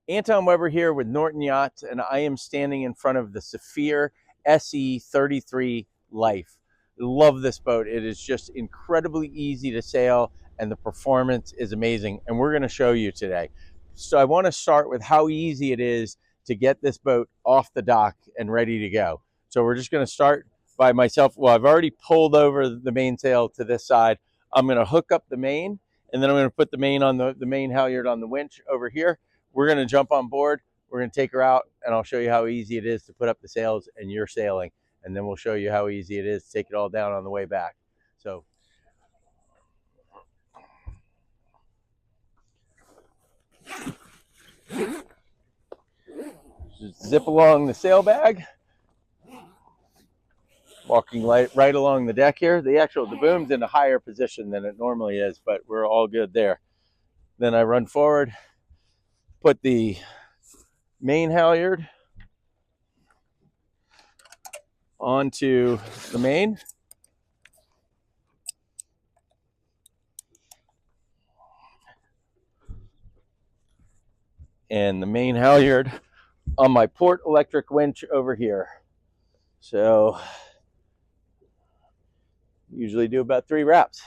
Anton Weber here with Norton Yachts, and I am standing in front of the Saffier SE 33 Life. Love this boat. It is just incredibly easy to sail, and the performance is amazing, and we're going to show you today. So I want to start with how easy it is to get this boat off the dock and ready to go. So we're just going to start by myself. Well, I've already pulled over the mainsail to this side. I'm going to hook up the main, and then I'm going to put the main on the main halyard on the winch over here. We're going to jump on board. We're going to take her out, and I'll show you how easy it is to put up the sails and you're sailing. And then we'll show you how easy it is to take it all down on the way back. So just zip along the sail bag, walking right along the deck here. The boom's in a higher position than it normally is, but we're all good there. Then I run forward, put the main halyard onto the main. And the main halyard on my port electric winch over here. So usually do about 3 wraps,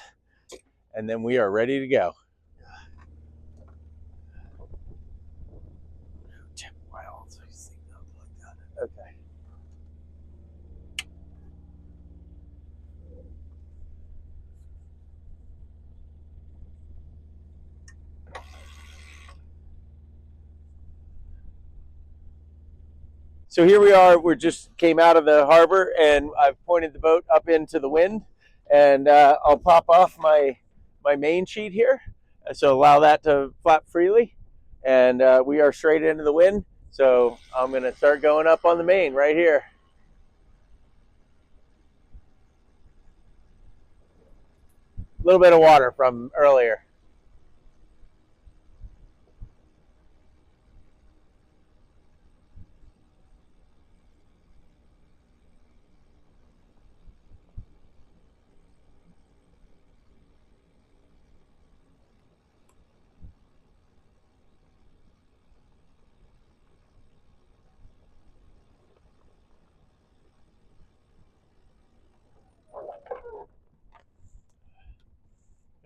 and then we are ready to go. Okay. So here we are. We just came out of the harbor, and I've pointed the boat up into the wind, and I'll pop off my main sheet here, so allow that to flap freely, and we are straight into the wind. So I'm going to start going up on the main right here. A little bit of water from earlier.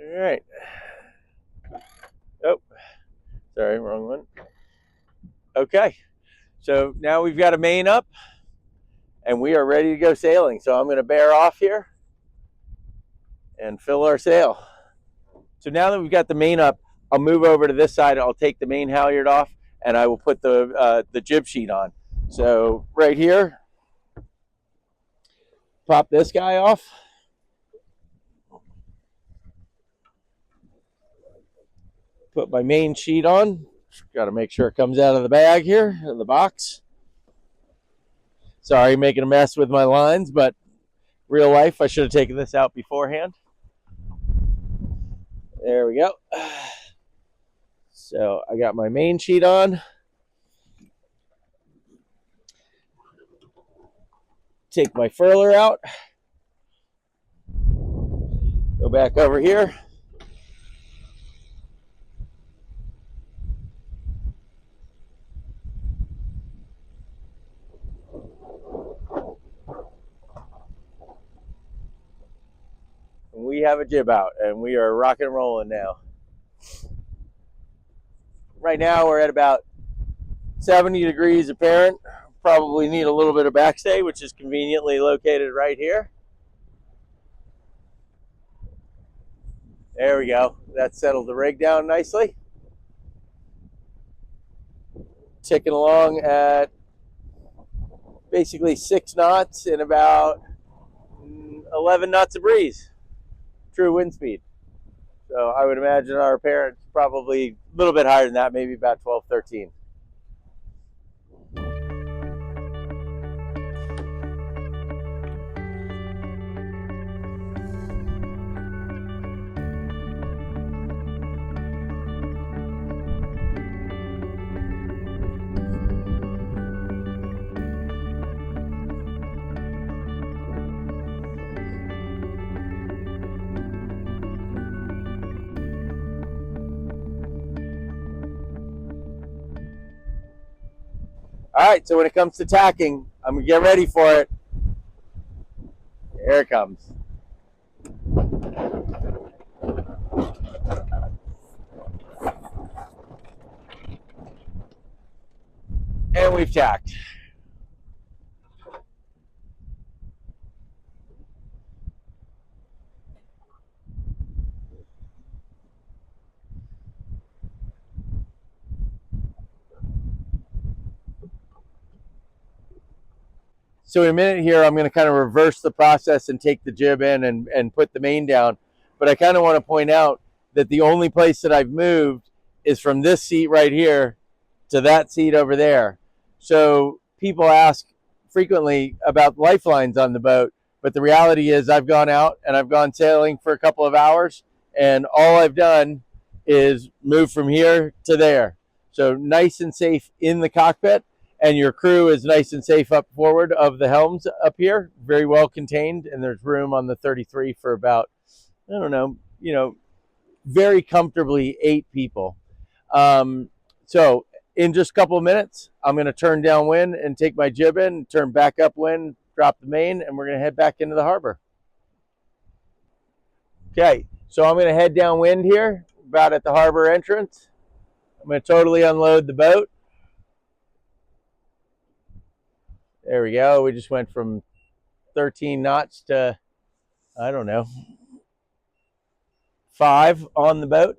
All right. Oh, sorry, wrong one. Okay. So now we've got a main up, and we are ready to go sailing. So I'm going to bear off here and fill our sail. So now that we've got the main up, I'll move over to this side. I'll take the main halyard off, and I will put the jib sheet on. So right here, pop this guy off. Put my main sheet on. Got to make sure it comes out of the bag here, in the box. Sorry, making a mess with my lines, but real life, I should have taken this out beforehand. There we go. So I got my main sheet on. Take my furler out. Go back over here. We have a jib out, and we are rocking and rolling now. Right now we're at about 70 degrees apparent. Probably need a little bit of backstay, which is conveniently located right here. There we go. That settled the rig down nicely. Ticking along at basically 6 knots and about 11 knots of breeze. True wind speed. So I would imagine our parent's probably a little bit higher than that, maybe about 12, 13. All right, so when it comes to tacking, I'm gonna get ready for it. Here it comes. And we've tacked. So in a minute here, I'm going to kind of reverse the process and take the jib in and put the main down. But I kind of want to point out that the only place that I've moved is from this seat right here to that seat over there. So people ask frequently about lifelines on the boat, but the reality is I've gone out and I've gone sailing for a couple of hours, and all I've done is move from here to there. So nice and safe in the cockpit, and your crew is nice and safe up forward of the helms up here, very well contained, and there's room on the 33 for about, I don't know, very comfortably 8 people. So in just a couple of minutes, I'm going to turn downwind and take my jib in, turn back upwind, drop the main, and we're going to head back into the harbor. Okay, so I'm going to head downwind here, about at the harbor entrance. I'm going to totally unload the boat. There we go. We just went from 13 knots to, I don't know, 5 on the boat.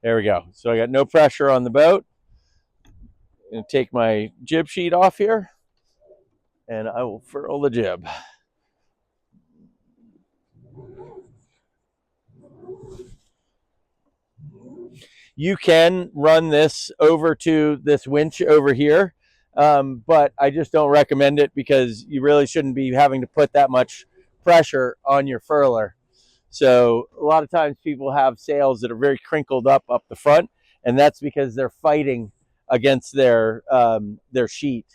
There we go. So I got no pressure on the boat. I'm going to take my jib sheet off here, and I will furl the jib. You can run this over to this winch over here, but I just don't recommend it because you really shouldn't be having to put that much pressure on your furler. So a lot of times people have sails that are very crinkled up the front, and that's because they're fighting against their sheet.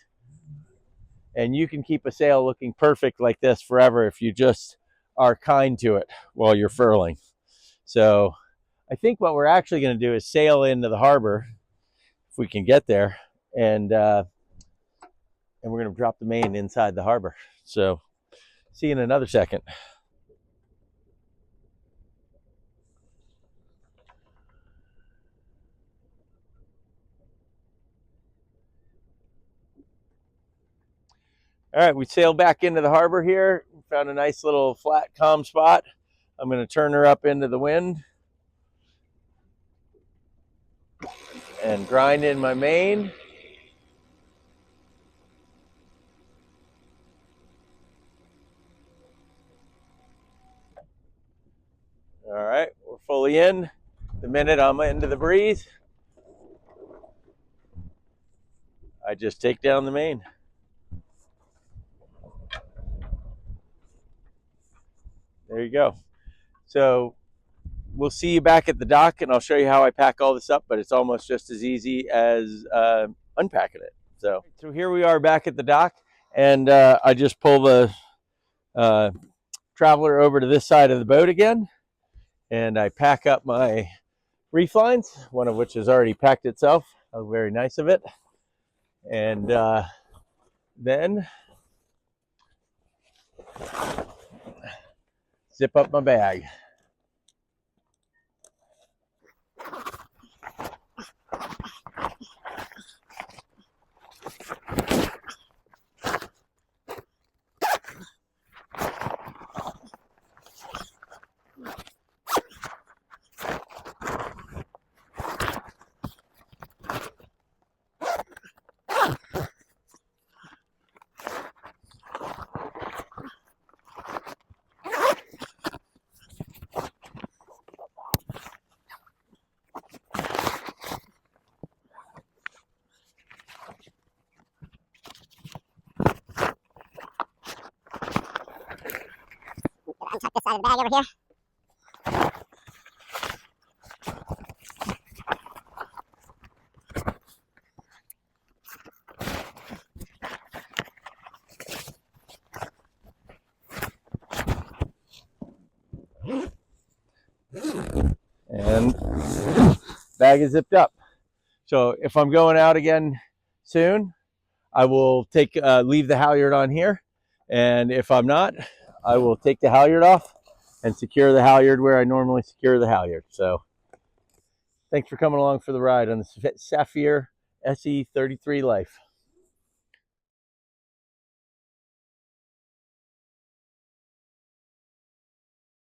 And you can keep a sail looking perfect like this forever if you just are kind to it while you're furling. So I think what we're actually going to do is sail into the harbor, if we can get there, and we're going to drop the main inside the harbor. So see you in another second. All right, we sailed back into the harbor here. Found a nice little flat, calm spot. I'm going to turn her up into the wind and grind in my main. All right, we're fully in. The minute I'm into the breeze, I just take down the main. There you go. So we'll see you back at the dock, and I'll show you how I pack all this up, but it's almost just as easy as unpacking it. So here we are back at the dock, and I just pull the traveler over to this side of the boat again, and I pack up my reef lines, one of which has already packed itself. Oh, very nice of it. And then zip up my bag. Untuck this side of the bag over here. And bag is zipped up. So if I'm going out again soon, I will leave the halyard on here. And if I'm not, I will take the halyard off and secure the halyard where I normally secure the halyard. So thanks for coming along for the ride on the Saffier SE 33 Life.